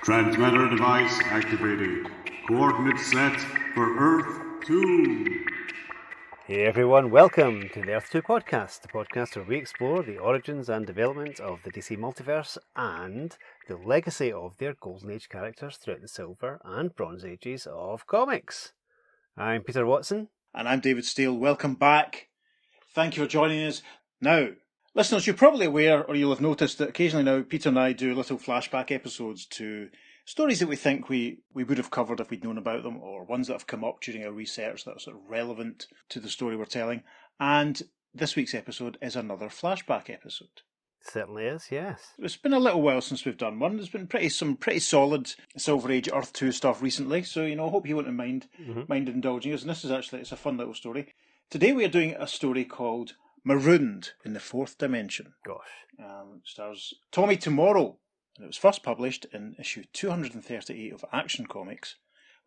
Transmitter device activated. Coordinates set for Earth 2. Hey everyone, welcome to the Earth 2 podcast, the podcast where we explore the origins and development of the DC multiverse and the legacy of their Golden Age characters throughout the Silver and Bronze Ages of comics. I'm Peter Watson. And I'm David Steele. Welcome back. Thank you for joining us. Now, listeners, you're probably aware, or you'll have noticed that occasionally now Peter and I do little flashback episodes to stories that we think we would have covered if we'd known about them, or ones that have come up during our research that are sort of relevant to the story we're telling. And this week's episode is another flashback episode. Certainly is, yes. It's been a little while since we've done one. There's been some pretty solid Silver Age Earth 2 stuff recently, so I hope you won't mind indulging us. And this is it's a fun little story. Today we are doing a story called Marooned in the Fourth Dimension. Gosh. Stars Tommy Tomorrow, and it was first published in issue 238 of Action Comics,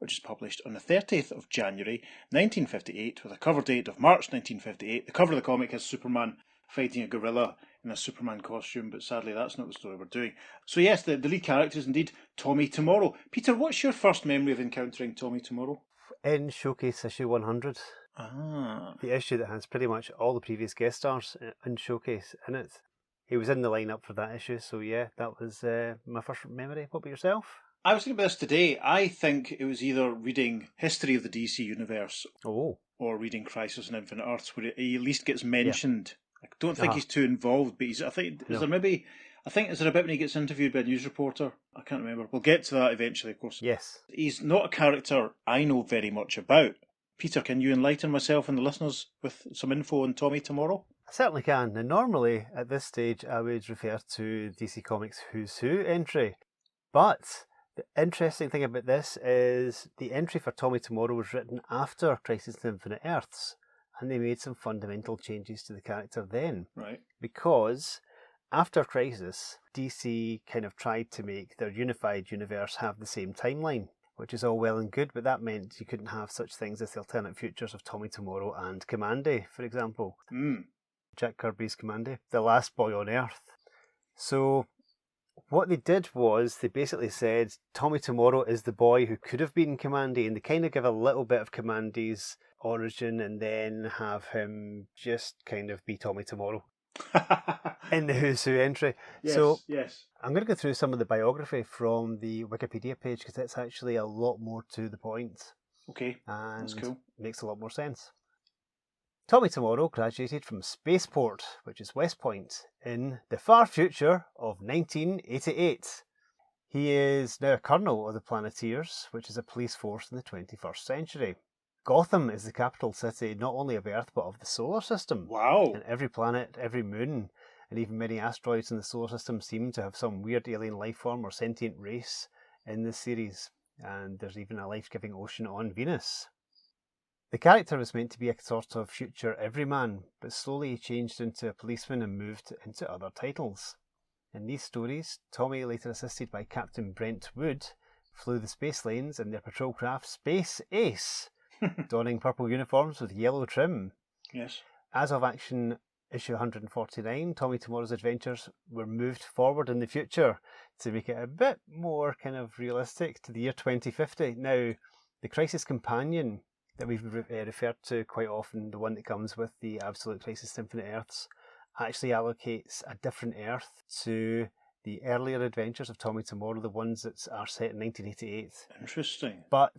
which is published on the 30th of January 1958 with a cover date of March 1958. The cover of the comic has Superman fighting a gorilla in a Superman costume, but sadly that's not the story we're doing. So yes, the lead character is indeed Tommy Tomorrow. Peter, what's your first memory of encountering Tommy Tomorrow? In Showcase issue 100. The issue that has pretty much all the previous guest stars in Showcase in it. He was in the lineup for that issue, so yeah, that was my first memory. What about yourself? I was thinking about this today. I think it was either reading History of the DC Universe or reading Crisis on Infinite Earths, where he at least gets mentioned. Yeah. I don't think he's too involved, but is there a bit when he gets interviewed by a news reporter? I can't remember. We'll get to that eventually, of course. Yes. He's not a character I know very much about. Peter, can you enlighten myself and the listeners with some info on Tommy Tomorrow? I certainly can. Now, normally at this stage I would refer to DC Comics Who's Who entry, but the interesting thing about this is the entry for Tommy Tomorrow was written after Crisis on Infinite Earths, and they made some fundamental changes to the character then. Right. Because after Crisis, DC kind of tried to make their unified universe have the same timeline, which is all well and good, but that meant you couldn't have such things as the alternate futures of Tommy Tomorrow and Commandy, for example. Jack Kirby's Commandy, the last boy on Earth. So what they did was they basically said Tommy Tomorrow is the boy who could have been Commandy, and they kind of give a little bit of Commandy's origin and then have him just kind of be Tommy Tomorrow in the Who's Who entry. Yes. I'm going to go through some of the biography from the Wikipedia page because it's actually a lot more to the point. Okay, and that's cool. Makes a lot more sense. Tommy Tomorrow graduated from Spaceport, which is West Point, in the far future of 1988. He is now a colonel of the Planeteers, which is a police force in the 21st century. Gotham is the capital city not only of Earth but of the solar system. Wow. And every planet, every moon, and even many asteroids in the solar system seem to have some weird alien life form or sentient race in this series. And there's even a life-giving ocean on Venus. The character was meant to be a sort of future everyman, but slowly he changed into a policeman and moved into other titles. In these stories, Tommy, later assisted by Captain Brent Wood, flew the space lanes in their patrol craft Space Ace, donning purple uniforms with yellow trim. Yes. As of Action issue 149, Tommy Tomorrow's adventures were moved forward in the future to make it a bit more kind of realistic to the year 2050. Now, the Crisis Companion that we've referred to quite often, the one that comes with the Absolute Crisis Infinite Earths, actually allocates a different Earth to the earlier adventures of Tommy Tomorrow, the ones that are set in 1988. Interesting. But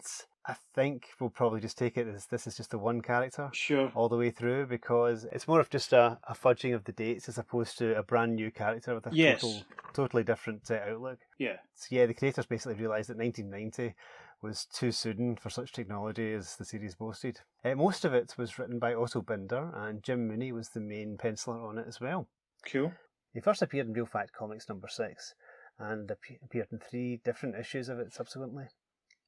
I think we'll probably just take it as this is just the one character all the way through, because it's more of just a fudging of the dates as opposed to a brand new character with a totally different outlook. Yeah. So yeah, the creators basically realised that 1990 was too soon for such technology as the series boasted. Most of it was written by Otto Binder, and Jim Mooney was the main penciler on it as well. Cool. He first appeared in Real Fact Comics number 6, and appeared in 3 different issues of it subsequently.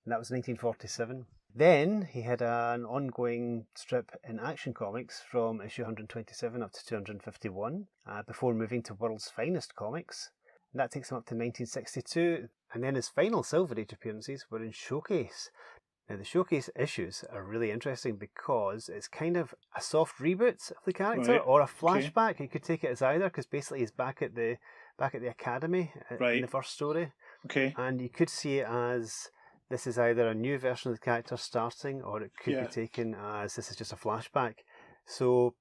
And that was 1947. Then he had an ongoing strip in Action Comics from issue 127 up to 251, before moving to World's Finest Comics. And that takes him up to 1962. And then his final Silver Age appearances were in Showcase. Now, the Showcase issues are really interesting because it's kind of a soft reboot of the character, or a flashback. You could take it as either, because basically he's back at the academy in the first story. Okay. And you could see it as this is either a new version of the character starting, or it could be taken as this is just a flashback. So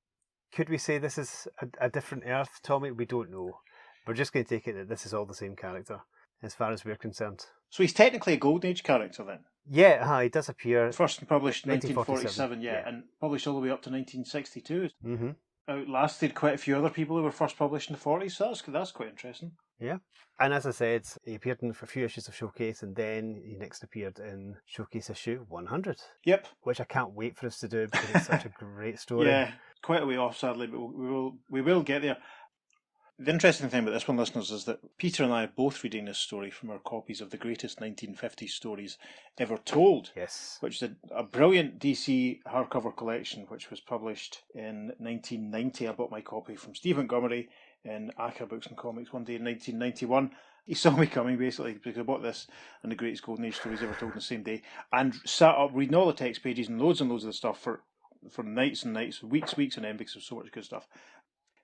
could we say this is a different Earth, Tommy? We don't know. We're just going to take it that this is all the same character, as far as we're concerned. So he's technically a Golden Age character then? Yeah, he does appear. First published in 1947, 1947, and published all the way up to 1962. Mm-hmm. Outlasted quite a few other people who were first published in the 40s, so that's quite interesting. Yeah. And as I said, he appeared in a few issues of Showcase, and then he next appeared in Showcase issue 100. Yep. Which I can't wait for us to do, because it's such a great story. Yeah, quite a way off, sadly, but we will get there. The interesting thing about this one, listeners, is that Peter and I are both reading this story from our copies of the greatest 1950s stories ever told. Yes. Which is a brilliant DC hardcover collection, which was published in 1990. I bought my copy from Steve Montgomery in Accra Books and Comics one day in 1991. He saw me coming, basically, because I bought this and the greatest Golden Age stories ever told on the same day, and sat up reading all the text pages and loads of the stuff for nights and nights, weeks on end, because there's so much good stuff.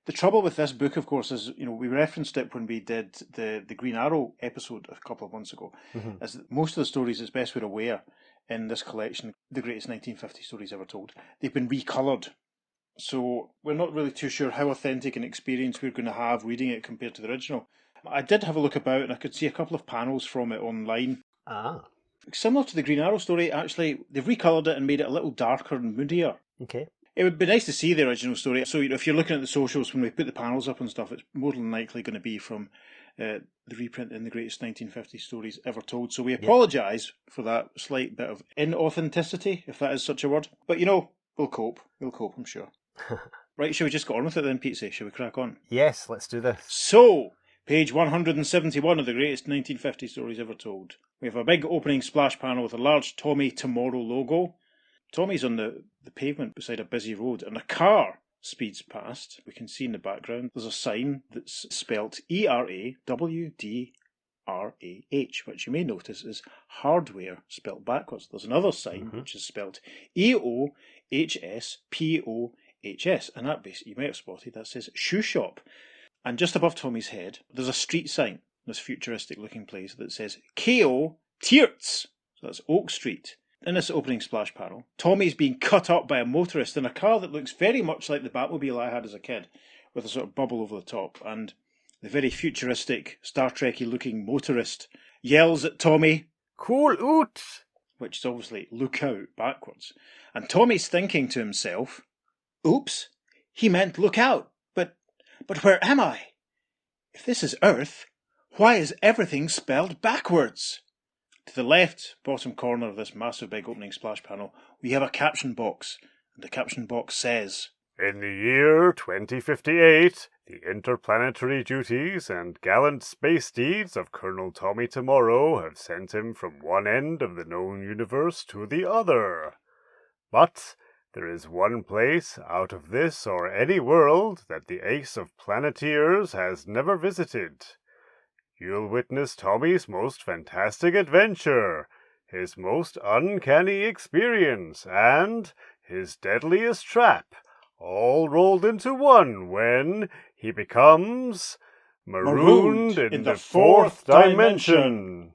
The trouble with this book, of course, is, we referenced it when we did the Green Arrow episode a couple of months ago, is that most of the stories, as best we're aware, in this collection, the greatest 1950 stories ever told, they've been recoloured. So we're not really too sure how authentic an experience we're going to have reading it compared to the original. I did have a look about, and I could see a couple of panels from it online. Similar to the Green Arrow story, actually, they've recoloured it and made it a little darker and moodier. Okay. It would be nice to see the original story. So, if you're looking at the socials when we put the panels up and stuff, it's more than likely going to be from the reprint in the greatest 1950 stories ever told. So we apologise for that slight bit of inauthenticity, if that is such a word. But, we'll cope. We'll cope, I'm sure. Right, shall we just get on with it then, Pete? Shall we crack on? Yes, let's do this. So, page 171 of the greatest 1950 stories ever told. We have a big opening splash panel with a large Tommy Tomorrow logo. Tommy's on the pavement beside a busy road, and a car speeds past. We can see in the background there's a sign that's spelt ERAWDRAH, which you may notice is hardware spelt backwards. There's another sign which is spelt EOHSPOHS, and that basically, you may have spotted, that says shoe shop. And just above Tommy's head, there's a street sign, this futuristic looking place, that says KO Tiertz. So that's Oak Street. In this opening splash panel, Tommy's being cut up by a motorist in a car that looks very much like the Batmobile I had as a kid, with a sort of bubble over the top, and the very futuristic, Star Trek-y looking motorist yells at Tommy, "Cool out!" which is obviously look out backwards. And Tommy's thinking to himself, "Oops, he meant look out, but where am I? If this is Earth, why is everything spelled backwards?" To the left bottom corner of this massive big opening splash panel, we have a caption box, and the caption box says, "In the year 2058, the interplanetary duties and gallant space deeds of Colonel Tommy Tomorrow have sent him from one end of the known universe to the other. But there is one place out of this or any world that the Ace of Planeteers has never visited. You'll witness Tommy's most fantastic adventure, his most uncanny experience, and his deadliest trap, all rolled into one when he becomes marooned in the fourth dimension."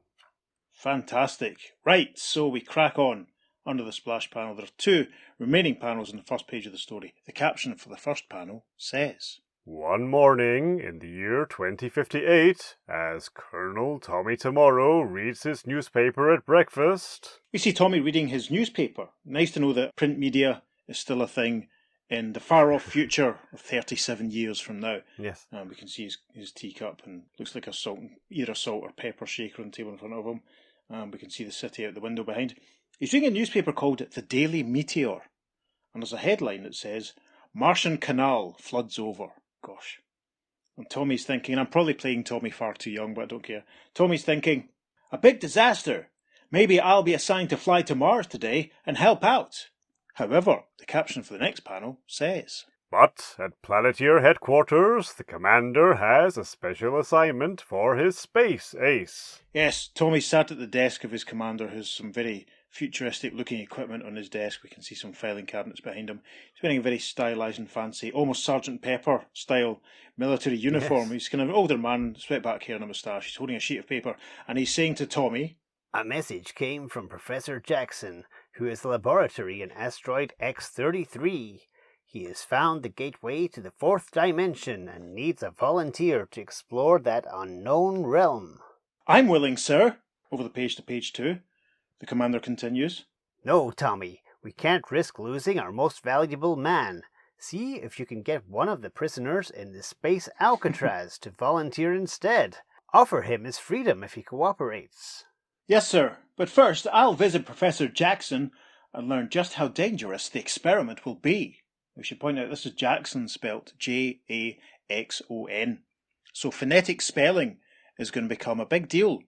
Fantastic. Right, so we crack on. Under the splash panel, there are two remaining panels on the first page of the story. The caption for the first panel says, "One morning in the year 2058, as Colonel Tommy Tomorrow reads his newspaper at breakfast..." We see Tommy reading his newspaper. Nice to know that print media is still a thing in the far-off future of 37 years from now. Yes. We can see his teacup, and looks like either a salt or pepper shaker on the table in front of him. We can see the city out the window behind. He's reading a newspaper called The Daily Meteor, and there's a headline that says, "Martian Canal floods over." Gosh. And Tommy's thinking, I'm probably playing Tommy far too young, but I don't care. Tommy's thinking, a big disaster. Maybe I'll be assigned to fly to Mars today and help out. However, the caption for the next panel says, "But at Planeteer headquarters, the commander has a special assignment for his space ace." Yes, Tommy sat at the desk of his commander, who's some very futuristic looking equipment on his desk. We can see some filing cabinets behind him. He's wearing a very stylised and fancy, almost Sergeant Pepper style military uniform. Yes. He's kind of an older man, swept back hair and a moustache. He's holding a sheet of paper and he's saying to Tommy, "A message came from Professor Jackson, who is the laboratory in asteroid X-33. He has found the gateway to the fourth dimension and needs a volunteer to explore that unknown realm." "I'm willing, sir." Over the page to page 2. The commander continues, "No, Tommy, we can't risk losing our most valuable man. See if you can get one of the prisoners in the space Alcatraz to volunteer instead. Offer him his freedom if he cooperates." "Yes, sir, but first I'll visit Professor Jackson and learn just how dangerous the experiment will be." We should point out this is Jackson spelt Jaxon. So phonetic spelling is going to become a big deal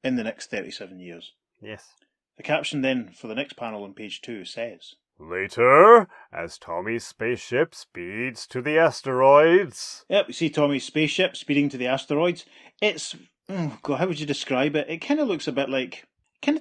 in the next 37 years. Yes. The caption then for the next panel on page 2 says, Later, as Tommy's spaceship speeds to the asteroids. Yep, we see Tommy's spaceship speeding to the asteroids. It's, oh God, how would you describe it? It kind of looks a bit like,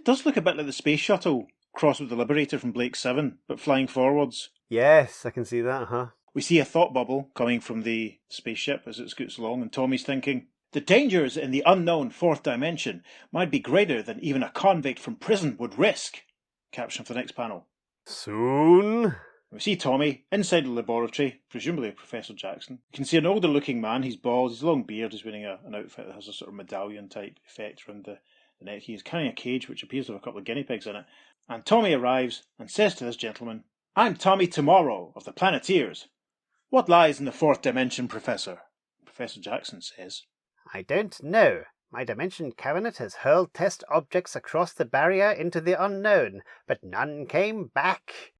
does look a bit like the space shuttle crossed with the Liberator from Blake 7, but flying forwards. Yes, I can see that, huh? We see a thought bubble coming from the spaceship as it scoots along, and Tommy's thinking, "The dangers in the unknown fourth dimension might be greater than even a convict from prison would risk." Caption for the next panel. Soon. We see Tommy inside the laboratory, presumably Professor Jackson. You can see an older looking man, he's bald, he's a long beard, he's wearing an outfit that has a sort of medallion type effect around the neck. He is carrying a cage which appears to have a couple of guinea pigs in it. And Tommy arrives and says to this gentleman, "I'm Tommy Tomorrow of the Planeteers. What lies in the fourth dimension, Professor?" Professor Jackson says, "I don't know. My dimension cabinet has hurled test objects across the barrier into the unknown, but none came back.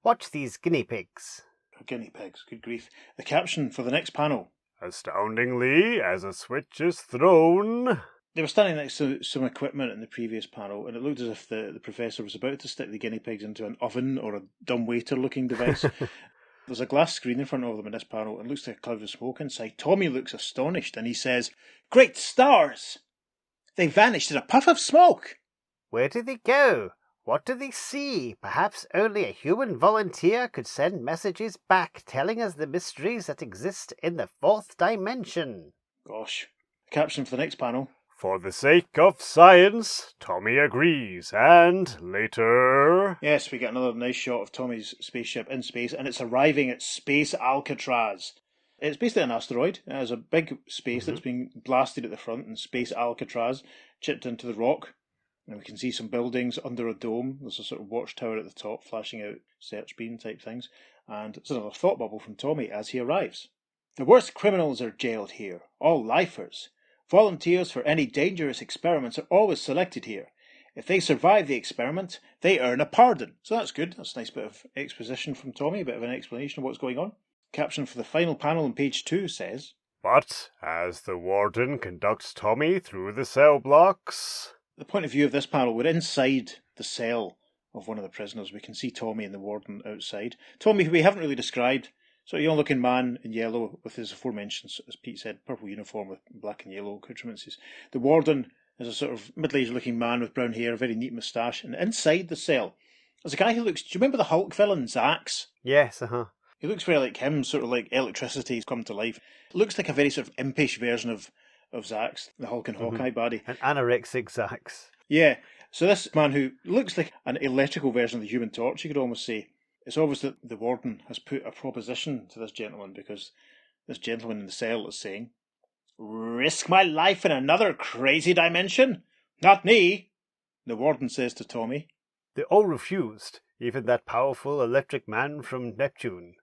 Watch these guinea pigs." Guinea pigs, good grief. The caption for the next panel. Astoundingly, as a switch is thrown. They were standing next to some equipment in the previous panel, and it looked as if the professor was about to stick the guinea pigs into an oven or a dumbwaiter-looking device. There's a glass screen in front of them in this panel, and it looks like a cloud of smoke inside. Tommy looks astonished, and he says, "Great stars! They vanished in a puff of smoke!" "Where did they go? What do they see? Perhaps only a human volunteer could send messages back telling us the mysteries that exist in the fourth dimension." Gosh. Caption for the next panel. For the sake of science, Tommy agrees, and later... Yes, we get another nice shot of Tommy's spaceship in space, and it's arriving at Space Alcatraz. It's basically an asteroid. It has a big space that's being blasted at the front, and Space Alcatraz chipped into the rock. And we can see some buildings under a dome. There's a sort of watchtower at the top, flashing out search beam type things. And it's another thought bubble from Tommy as he arrives. "The worst criminals are jailed here, all lifers. Volunteers for any dangerous experiments are always selected here. If they survive the experiment, they earn a pardon." So that's good. That's a nice bit of exposition from Tommy, a bit of an explanation of what's going on. Caption for the final panel on page 2 says, But as the warden conducts Tommy through the cell blocks... The point of view of this panel, we're inside the cell of one of the prisoners. We can see Tommy and the warden outside. Tommy, who we haven't really described, sort of young-looking man in yellow with his aforementioned, as Pete said, purple uniform with black and yellow accoutrements. The warden is a sort of middle-aged-looking man with brown hair, a very neat moustache, and inside the cell there's a guy who looks... Do you remember the Hulk villain, Zax? Yes, He looks very like him, sort of like electricity's come to life. Looks like a very sort of impish version of Zax, the Hulk and Hawkeye body. An anorexic Zax. Yeah, so this man who looks like an electrical version of the Human Torch, you could almost say. It's obvious that the warden has put a proposition to this gentleman, because this gentleman in the cell is saying, "Risk my life in another crazy dimension? Not me." The warden says to Tommy, "They all refused, even that powerful electric man from Neptune.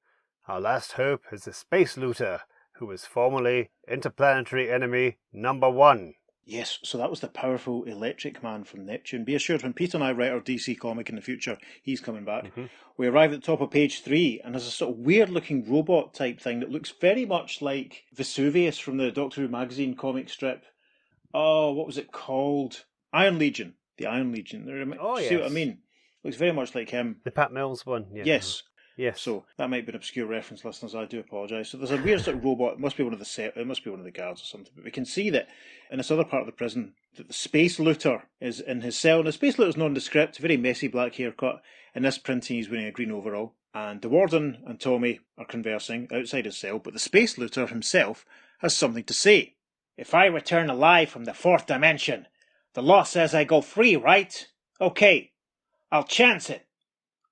Our last hope is the space looter, who was formerly interplanetary enemy #1. Yes, so that was the powerful electric man from Neptune. Be assured, when Pete and I write our DC comic in the future, he's coming back. We arrive at the top of page 3, and there's a sort of weird-looking robot type thing that looks very much like Vesuvius from the Doctor Who magazine comic strip. Oh, what was it called? Iron Legion. The Iron Legion. Oh, See yes. what I mean? Looks very much like him. The Pat Mills one. Yeah. Yes. Yes. So that might be an obscure reference, listeners. I do apologise. So there's a weird sort of robot. It must be one of the guards or something. But we can see that in this other part of the prison, that the space looter is in his cell. And the space looter's nondescript, very messy black haircut. In this printing, he's wearing a green overall. And the warden and Tommy are conversing outside his cell. But the space looter himself has something to say. If I return alive from the fourth dimension, the law says I go free, right? Okay, I'll chance it.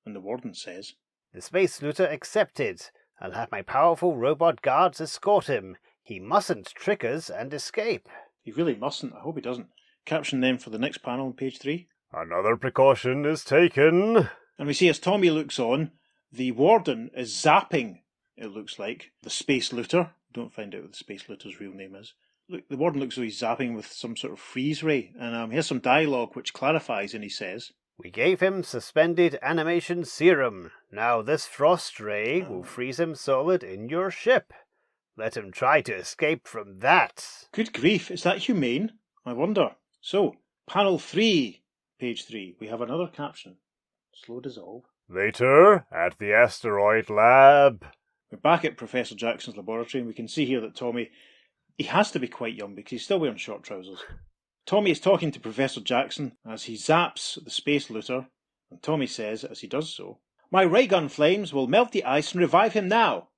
And the warden says, The space looter accepted. I'll have my powerful robot guards escort him. He mustn't trick us and escape. He really mustn't. I hope he doesn't. Caption then for the next panel on page 3. Another precaution is taken. And we see as Tommy looks on, the warden is zapping, it looks like, the space looter. Don't find out what the space looter's real name is. Look, the warden looks as though he's zapping with some sort of freeze ray. And he has some dialogue which clarifies, and he says, We gave him suspended animation serum. Now this frost ray will freeze him solid in your ship. Let him try to escape from that. Good grief, is that humane? I wonder. So, panel 3, page 3, we have another caption. Slow dissolve. Later, at the asteroid lab. We're back at Professor Jackson's laboratory, and we can see here that Tommy, he has to be quite young because he's still wearing short trousers. Tommy is talking to Professor Jackson as he zaps the space looter, and Tommy says, as he does so, My ray gun flames will melt the ice and revive him now.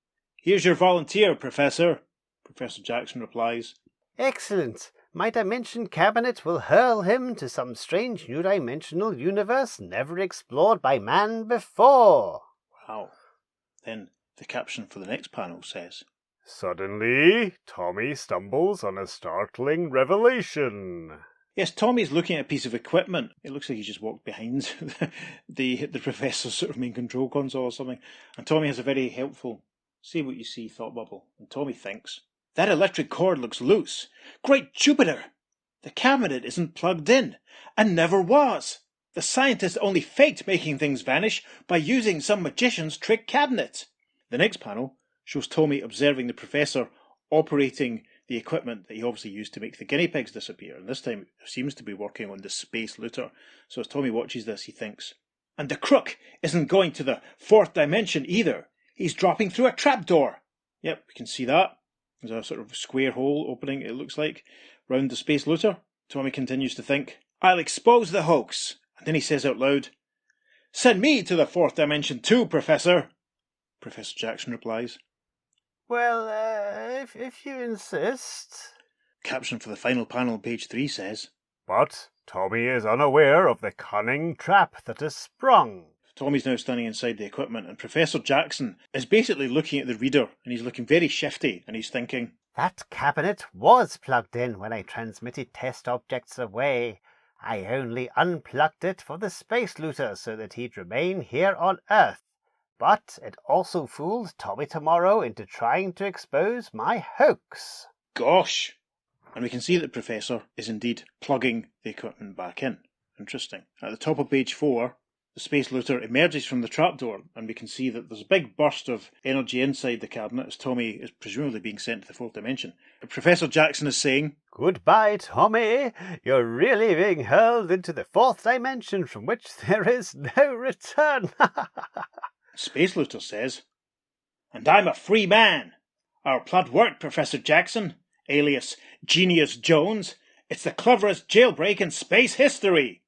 Here's your volunteer, Professor. Professor Jackson replies, Excellent. My dimension cabinet will hurl him to some strange new dimensional universe never explored by man before. Wow. Then the caption for the next panel says, Suddenly, Tommy stumbles on a startling revelation. Yes, Tommy's looking at a piece of equipment. It looks like he just walked behind the professor's sort of main control console or something. And Tommy has a very helpful, say what you see thought bubble. And Tommy thinks, that electric cord looks loose. Great Jupiter! The cabinet isn't plugged in, and never was. The scientist only faked making things vanish by using some magician's trick cabinet. The next panel shows Tommy observing the professor operating the equipment that he obviously used to make the guinea pigs disappear. And this time it seems to be working on the space looter. So as Tommy watches this, he thinks, and the crook isn't going to the fourth dimension either. He's dropping through a trapdoor. Yep, we can see that. There's a sort of square hole opening, it looks like, round the space looter. Tommy continues to think, I'll expose the hoax. And then he says out loud, Send me to the fourth dimension too, Professor. Professor Jackson replies, Well, if you insist. Caption for the final panel on page 3 says, But Tommy is unaware of the cunning trap that is sprung. Tommy's now standing inside the equipment, and Professor Jackson is basically looking at the reader, and he's looking very shifty, and he's thinking, That cabinet was plugged in when I transmitted test objects away. I only unplugged it for the space looter so that he'd remain here on Earth. But it also fooled Tommy Tomorrow into trying to expose my hoax. Gosh! And we can see that the Professor is indeed plugging the equipment back in. Interesting. At the top of page 4, the space looter emerges from the trapdoor, and we can see that there's a big burst of energy inside the cabinet as Tommy is presumably being sent to the fourth dimension. But Professor Jackson is saying, Goodbye, Tommy. You're really being hurled into the fourth dimension from which there is no return. Space looter says, And I'm a free man. Our plot worked, Professor Jackson, alias Genius Jones. It's the cleverest jailbreak in space history.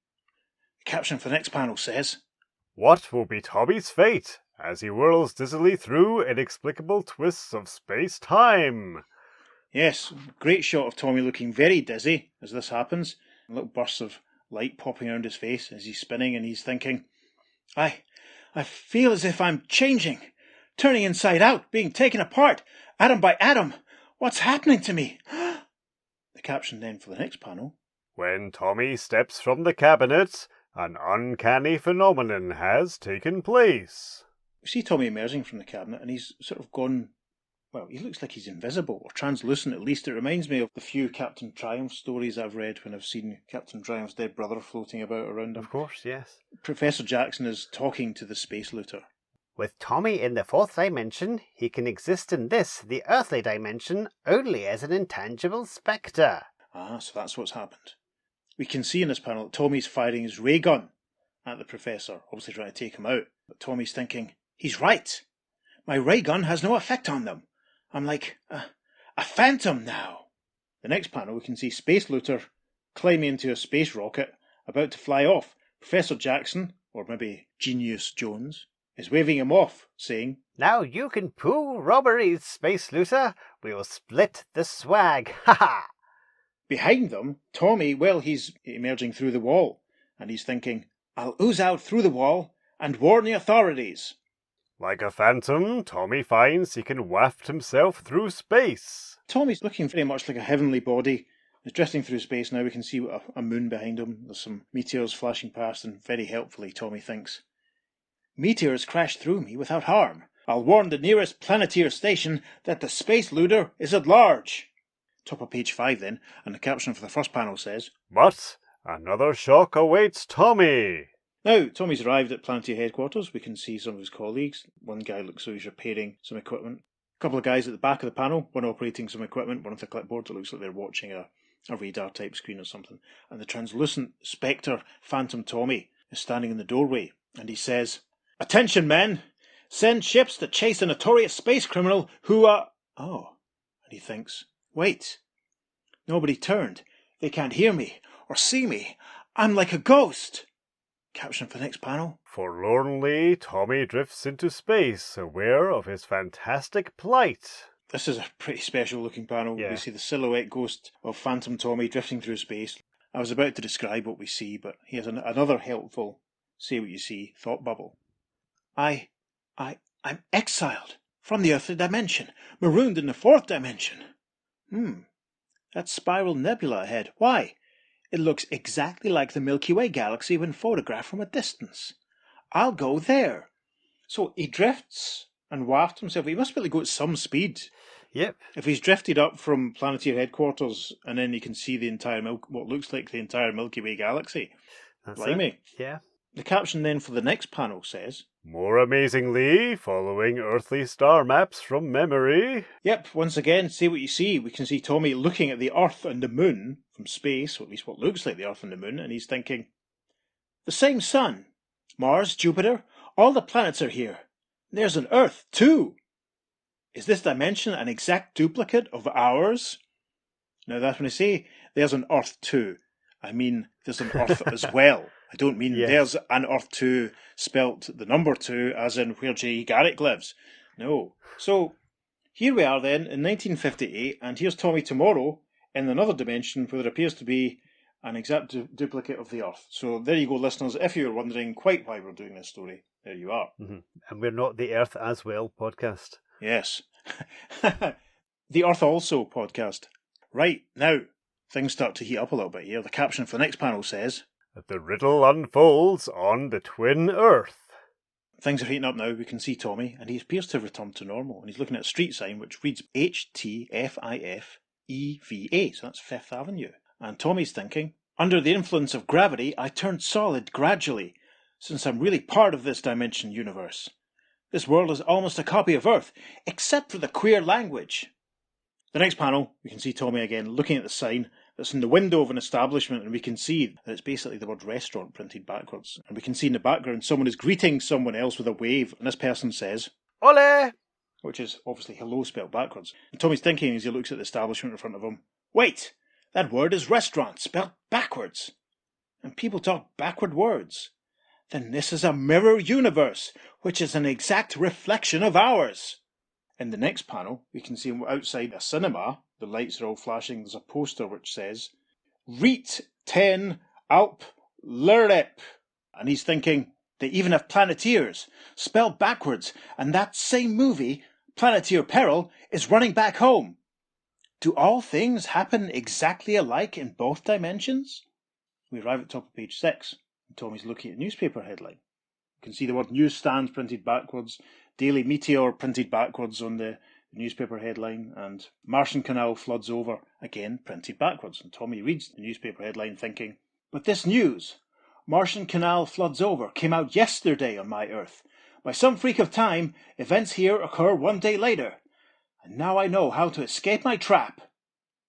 The caption for the next panel says, What will be Tommy's fate as he whirls dizzily through inexplicable twists of space-time? Yes, great shot of Tommy looking very dizzy as this happens. Little bursts of light popping around his face as he's spinning, and he's thinking, I feel as if I'm changing, turning inside out, being taken apart, atom by atom. What's happening to me? The caption then for the next panel. When Tommy steps from the cabinet, an uncanny phenomenon has taken place. We see Tommy emerging from the cabinet, and he's sort of gone, well, he looks like he's invisible, or translucent at least. It reminds me of the few Captain Triumph stories I've read when I've seen Captain Triumph's dead brother floating about around him. Of course, yes. Professor Jackson is talking to the space looter. With Tommy in the fourth dimension, he can exist in this, the earthly dimension, only as an intangible spectre. Ah, so that's what's happened. We can see in this panel that Tommy's firing his ray gun at the professor, obviously trying to take him out. But Tommy's thinking, He's right. My ray gun has no effect on them. I'm like a phantom now. The next panel, we can see Space Looter climbing into a space rocket, about to fly off. Professor Jackson, or maybe Genius Jones, is waving him off, saying, "Now you can pull robberies, Space Looter. We'll split the swag. Ha ha!" Behind them, Tommy, well, he's emerging through the wall, and he's thinking, I'll ooze out through the wall and warn the authorities. Like a phantom, Tommy finds he can waft himself through space. Tommy's looking very much like a heavenly body. He's drifting through space now. We can see a moon behind him. There's some meteors flashing past, and very helpfully, Tommy thinks, meteors crash through me without harm. I'll warn the nearest Planeteer station that the Space Looter is at large. Top of page 5 then, and the caption for the first panel says, But another shock awaits Tommy. Now, Tommy's arrived at Planeteer headquarters. We can see some of his colleagues. One guy looks like he's repairing some equipment. A couple of guys at the back of the panel, one operating some equipment, one with a clipboard. It looks like they're watching a radar type screen or something. And the translucent Spectre Phantom Tommy is standing in the doorway, and he says, Attention, men! Send ships to chase a notorious space criminal who Oh. And he thinks, wait. Nobody turned. They can't hear me or see me. I'm like a ghost. Caption for the next panel. Forlornly, Tommy drifts into space, aware of his fantastic plight. This is a pretty special looking panel. Yeah. We see the silhouette ghost of Phantom Tommy drifting through space. I was about to describe what we see, but he has another helpful say what you see thought bubble. I'm exiled from the earthly dimension, marooned in the fourth dimension. That's Spiral Nebula ahead. Why? It looks exactly like the Milky Way galaxy when photographed from a distance. I'll go there. So he drifts and wafts himself. He must really go at some speed. Yep. If he's drifted up from Planeteer headquarters and then you can see the entire what looks like the entire Milky Way galaxy. That's Blimey. it. Yeah. The caption then for the next panel says, More amazingly, following earthly star maps from memory. Yep, once again, see what you see. We can see Tommy looking at the Earth and the Moon from space, or at least what looks like the Earth and the Moon, and he's thinking, the same sun, Mars, Jupiter, all the planets are here. There's an Earth, too. Is this dimension an exact duplicate of ours? Now that's when I say there's an Earth, too. I mean, there's an Earth as well. I don't mean there's an Earth 2 spelt the number 2 as in where J. Garrick lives. No. So, here we are then in 1958, and here's Tommy tomorrow in another dimension where there appears to be an exact duplicate of the Earth. So there you go, listeners. If you were wondering quite why we're doing this story, there you are. Mm-hmm. And we're not the Earth as well podcast. Yes. The Earth Also podcast. Right, now, things start to heat up a little bit here. The caption for the next panel says, That the riddle unfolds on the twin Earth. Things are heating up now. We can see Tommy, and he appears to have returned to normal. And he's looking at a street sign which reads HTFIFEVA. So that's Fifth Avenue. And Tommy's thinking, under the influence of gravity, I turned solid gradually, since I'm really part of this dimension universe. This world is almost a copy of Earth, except for the queer language. The next panel, we can see Tommy again looking at the sign that's in the window of an establishment, and we can see that it's basically the word restaurant printed backwards. And we can see in the background someone is greeting someone else with a wave, and this person says, Ole! Which is obviously hello spelled backwards. And Tommy's thinking as he looks at the establishment in front of him, wait, that word is restaurant spelled backwards. And people talk backward words. Then this is a mirror universe, which is an exact reflection of ours. In the next panel, we can see outside a cinema, the lights are all flashing, there's a poster which says, Reet 10 Alp Lurip. And he's thinking, they even have Planeteers, spelled backwards, and that same movie, Planeteer Peril, is running back home. Do all things happen exactly alike in both dimensions? We arrive at the top of page 6, and Tommy's looking at a newspaper headline. You can see the word newsstands printed backwards, Daily Meteor printed backwards on the newspaper headline, and Martian Canal floods over, again printed backwards. And Tommy reads the newspaper headline thinking, but this news, Martian Canal floods over, came out yesterday on my Earth. By some freak of time, events here occur one day later. And now I know how to escape my trap.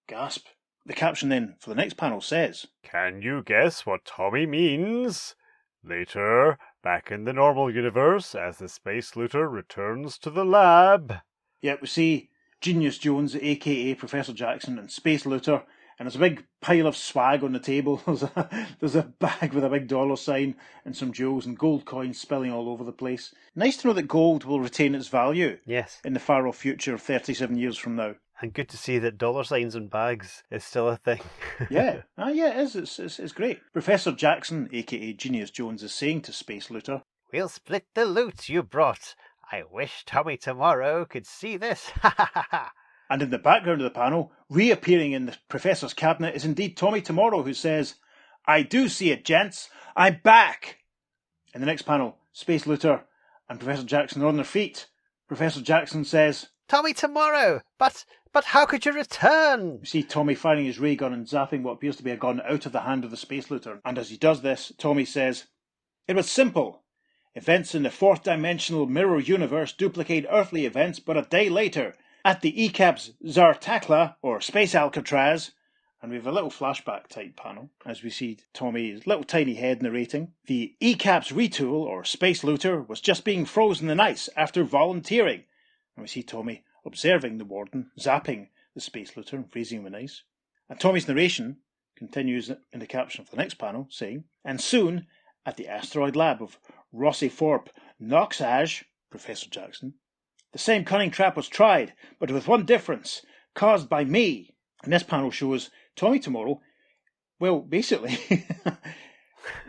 Gasp. The caption then for the next panel says, Can you guess what Tommy means? Later, Back in the normal universe, as the Space Looter returns to the lab. Yeah, we see Genius Jones, aka Professor Jackson, and Space Looter, and there's a big pile of swag on the table. There's a bag with a big dollar sign and some jewels and gold coins spilling all over the place. Nice to know that gold will retain its value Yes. in the far-off future of 37 years from now. And good to see that dollar signs on bags is still a thing. Yeah, yeah, it is. It's great. Professor Jackson, aka Genius Jones, is saying to Space Looter, "We'll split the loot you brought. I wish Tommy tomorrow could see this. Ha ha ha ha." And in the background of the panel, reappearing in the Professor's cabinet, is indeed Tommy Tomorrow, who says, "I do see it, gents. I'm back." In the next panel, Space Looter and Professor Jackson are on their feet. Professor Jackson says, "Tommy tomorrow, but how could you return?" You see Tommy firing his ray gun and zapping what appears to be a gun out of the hand of the Space Looter. And as he does this, Tommy says, "It was simple. Events in the fourth dimensional mirror universe duplicate earthly events, but a day later, at the ECAP's Zartakla, or Space Alcatraz," and we have a little flashback type panel as we see Tommy's little tiny head narrating. "The ECAP's retool, or Space Looter, was just being frozen in ice after volunteering." And we see Tommy observing the warden, zapping the Space Looter and freezing him in ice. And Tommy's narration continues in the caption of the next panel, saying, "And soon, at the asteroid lab of Rossithorpe, Noxage," Professor Jackson, "the same cunning trap was tried, but with one difference, caused by me." And this panel shows Tommy Tomorrow, well, basically,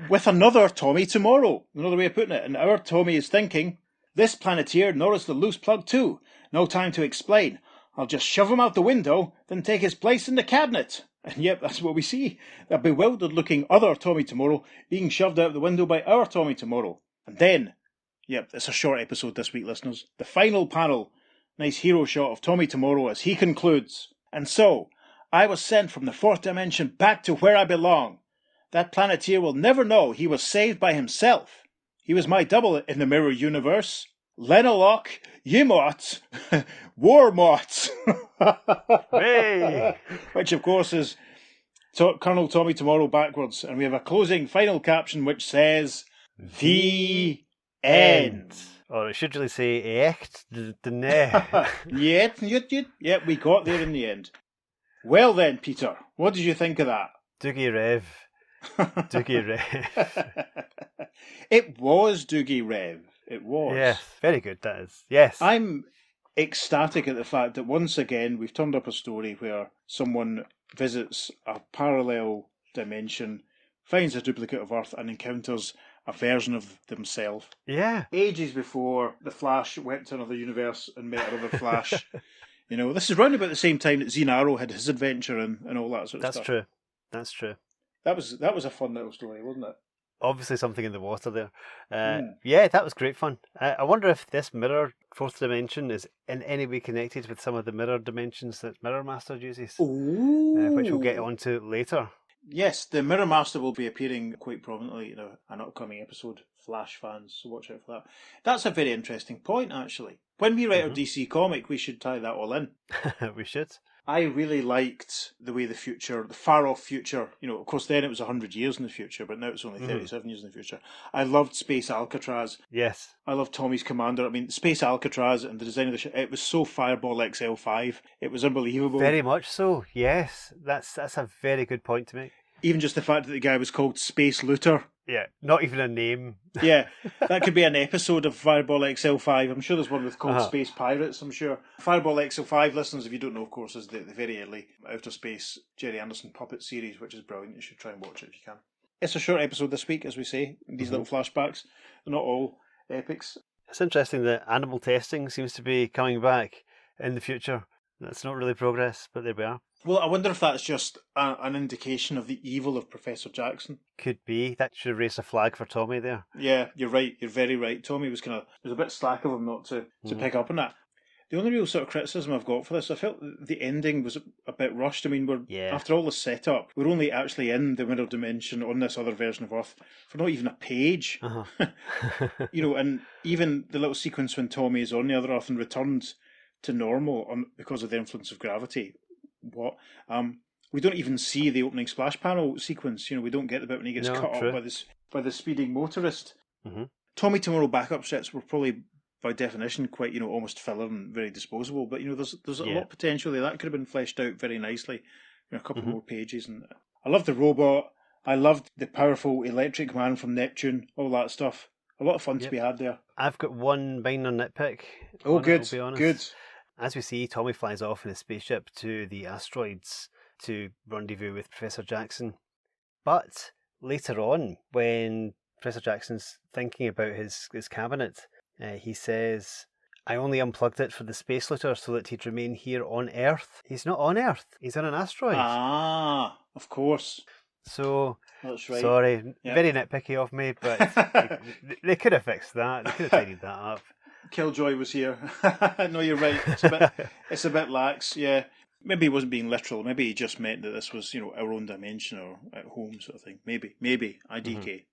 with another Tommy Tomorrow. Another way of putting it. And our Tommy is thinking, "This Planeteer noticed the loose plug too. No time to explain. I'll just shove him out the window, then take his place in the cabinet." And yep, that's what we see. A bewildered-looking other Tommy Tomorrow being shoved out the window by our Tommy Tomorrow. And then, yep, it's a short episode this week, listeners. The final panel, nice hero shot of Tommy Tomorrow as he concludes. "And so, I was sent from the fourth dimension back to where I belong. That Planeteer will never know he was saved by himself. He was my double in the mirror universe. Lenalock, Yimot, Warmot." Hey! Which, of course, is Colonel Tommy Tomorrow backwards. And we have a closing final caption which says, "The end." Or it should really say echt the ne. Yep, we got there in the end. Well then, Peter, what did you think of that? Doogie Rev. Doogie Rev. It was Doogie Rev. It was. Yes, very good, that is. Yes. I'm ecstatic at the fact that once again we've turned up a story where someone visits a parallel dimension, finds a duplicate of Earth, and encounters a version of themselves. Yeah. Ages before the Flash went to another universe and met another Flash. You know, this is round about the same time that Zine Arrow had his adventure and all that sort of stuff. That's true. That's true. That was a fun little story, wasn't it? Obviously something in the water there. Yeah, that was great fun. I wonder if this mirror fourth dimension is in any way connected with some of the mirror dimensions that Mirror Master uses, which we'll get onto later. Yes, the Mirror Master will be appearing quite prominently in an upcoming episode. Flash fans, so watch out for that. That's a very interesting point, actually. When we write our DC comic, we should tie that all in. We should. I really liked the way the far-off future, of course then it was 100 years in the future, but now it's only 37 years in the future. I loved Space Alcatraz. Yes. I love Tommy's Commander. I mean, Space Alcatraz and the design of the ship, it was so Fireball XL5. It was unbelievable. Very much so, yes. That's a very good point to make. Even just the fact that the guy was called Space Looter. Yeah, not even a name. Yeah, that could be an episode of Fireball XL5. I'm sure there's one with called Space Pirates, I'm sure. Fireball XL5, listeners, if you don't know, of course, is the very early Outer Space Jerry Anderson puppet series, which is brilliant. You should try and watch it if you can. It's a short episode this week, as we say. These little flashbacks. They're not all epics. It's interesting that animal testing seems to be coming back in the future. That's not really progress, but there we are. Well, I wonder if that's just an indication of the evil of Professor Jackson. Could be. That should raise a flag for Tommy there. Yeah, you're right. You're very right. Tommy was it was a bit slack of him not to pick up on that. The only real sort of criticism I've got for this, I felt the ending was a bit rushed. I mean, after all the setup, we're only actually in the middle dimension on this other version of Earth for not even a page. And even the little sequence when Tommy is on the other Earth and returns to normal because of the influence of gravity. We don't even see the opening splash panel sequence. We don't get the bit when he gets cut up by the speeding motorist. Tommy Tomorrow backup sets were probably, by definition, quite, almost filler and very disposable. But, there's a lot of potential there. That could have been fleshed out very nicely. A couple more pages. And I loved the robot. I loved the powerful electric man from Neptune, all that stuff. A lot of fun to be had there. I've got one minor nitpick. Oh, good. I'll be honest. Good. As we see, Tommy flies off in a spaceship to the asteroids to rendezvous with Professor Jackson. But later on, when Professor Jackson's thinking about his cabinet, he says, I only unplugged it for the space looter so that he'd remain here on Earth. He's not on Earth. He's on an asteroid. Ah, of course. So, that's right. Sorry, very nitpicky of me, but they could have fixed that. They could have tidied that up. Killjoy was here. No, you're right. It's a bit lax, yeah. Maybe he wasn't being literal. Maybe he just meant that this was, our own dimension or at home sort of thing. Maybe. IDK.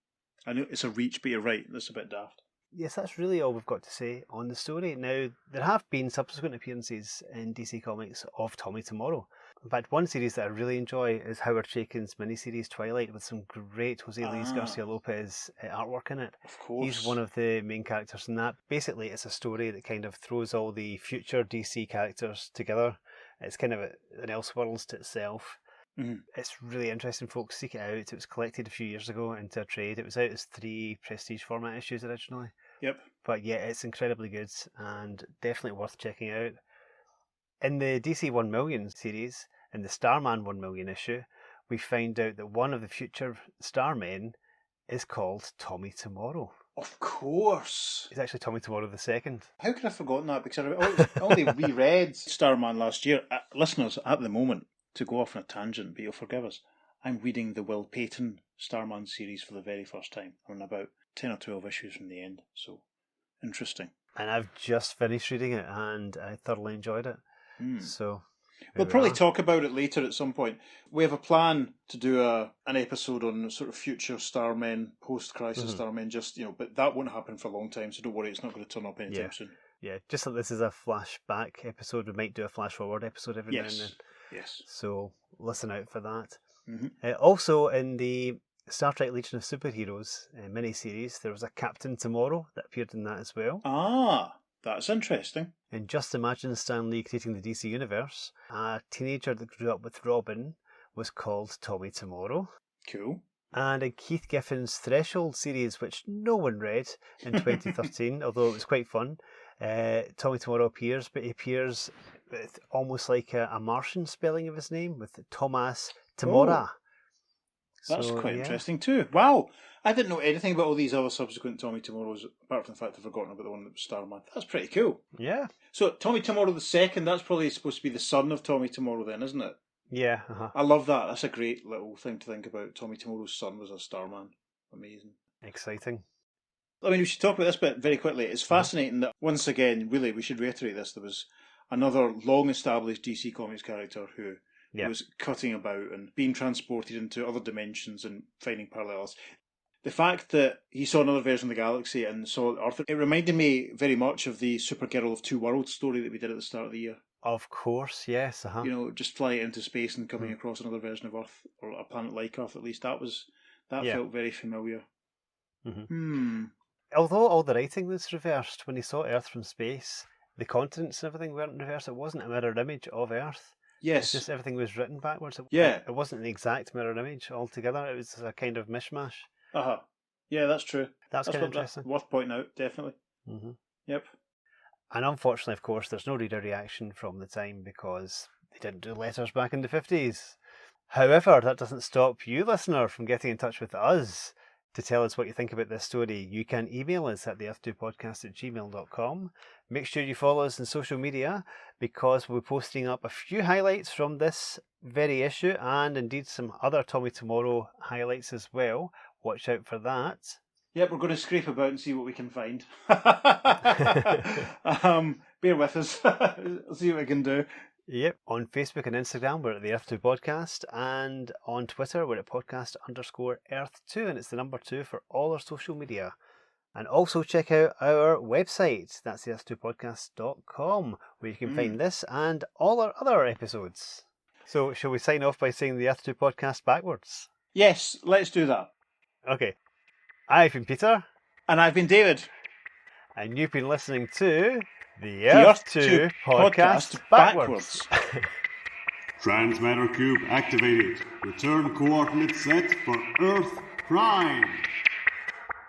I know it's a reach, but you're right. That's a bit daft. Yes, that's really all we've got to say on the story. Now, there have been subsequent appearances in DC Comics of Tommy Tomorrow. In fact, one series that I really enjoy is Howard Chaykin's miniseries Twilight, with some great Jose Luis Garcia Lopez artwork in it. Of course. He's one of the main characters in that. Basically, it's a story that kind of throws all the future DC characters together. It's kind of an Elseworlds to itself. Mm-hmm. It's really interesting, folks. Seek it out. It was collected a few years ago into a trade. It was out as 3 Prestige format issues originally. Yep. But yeah, it's incredibly good and definitely worth checking out. In the DC 1 Million series, in the Starman 1 Million issue, we find out that one of the future Starmen is called Tommy Tomorrow. Of course. It's actually Tommy Tomorrow the Second. How could I have forgotten that? Because I only reread Starman last year. Listeners, at the moment, to go off on a tangent, but you'll forgive us, I'm reading the Will Payton Starman series for the very first time. I'm on about 10 or 12 issues from the end, so interesting. And I've just finished reading it and I thoroughly enjoyed it. So we'll probably talk about it later at some point. We have a plan to do an episode on sort of future Starmen, post-crisis Starmen, but that won't happen for a long time, so don't worry, it's not going to turn up anytime soon. Yeah, just like this is a flashback episode, we might do a flash forward episode every now and then. Yes. So listen out for that. Mm-hmm. Also, in the Star Trek Legion of Superheroes miniseries, there was a Captain Tomorrow that appeared in that as well. Ah, that's interesting. And just imagine Stan Lee creating the DC Universe. A teenager that grew up with Robin was called Tommy Tomorrow. Cool. And in Keith Giffen's Threshold series, which no one read in 2013, although it was quite fun, Tommy Tomorrow appears, but he appears with almost like a Martian spelling of his name, with Thomas Tamora. That's quite interesting too. Wow, I didn't know anything about all these other subsequent Tommy Tomorrows, apart from the fact I've forgotten about the one that was Starman. That's pretty cool. Yeah. So Tommy Tomorrow the Second, that's probably supposed to be the son of Tommy Tomorrow then, isn't it? Yeah. I love that. That's a great little thing to think about. Tommy Tomorrow's son was a Starman. Amazing. Exciting. I mean, we should talk about this bit very quickly. It's fascinating that, once again, really, we should reiterate this, there was another long-established DC Comics character who was cutting about and being transported into other dimensions and finding parallels. The fact that he saw another version of the galaxy and saw Arthur, it reminded me very much of the Supergirl of Two Worlds story that we did at the start of the year. Of course, yes. Just flying into space and coming across another version of Earth, or a planet like Earth at least. That felt very familiar. Although all the writing was reversed, when he saw Earth from space, the continents and everything weren't reversed. It wasn't a mirror image of Earth. Yes. It's just everything was written backwards. It wasn't an exact mirror image altogether. It was a kind of mishmash. Yeah, that's true. That's kind of interesting. Worth pointing out, definitely. Yep. And unfortunately, of course, there's no reader reaction from the time because they didn't do letters back in the 50s. However, that doesn't stop you, listener, from getting in touch with us to tell us what you think about this story. You can email us at theearth2podcast@gmail.com. Make sure you follow us on social media because we'll be posting up a few highlights from this very issue and indeed some other Tommy Tomorrow highlights as well. Watch out for that. Yep, we're going to scrape about and see what we can find. Bear with us. See what we can do. Yep, on Facebook and Instagram, we're at the Earth2 Podcast, and on Twitter, we're at podcast_Earth2, and it's the number 2 for all our social media. And also check out our website, that's theearth2podcast.com, where you can find this and all our other episodes. So, shall we sign off by saying the Earth2 Podcast backwards? Yes, let's do that. Okay. I've been Peter. And I've been David. And you've been listening to the Earth 2 podcast backwards. Transmatter cube activated. Return coordinates set for Earth Prime.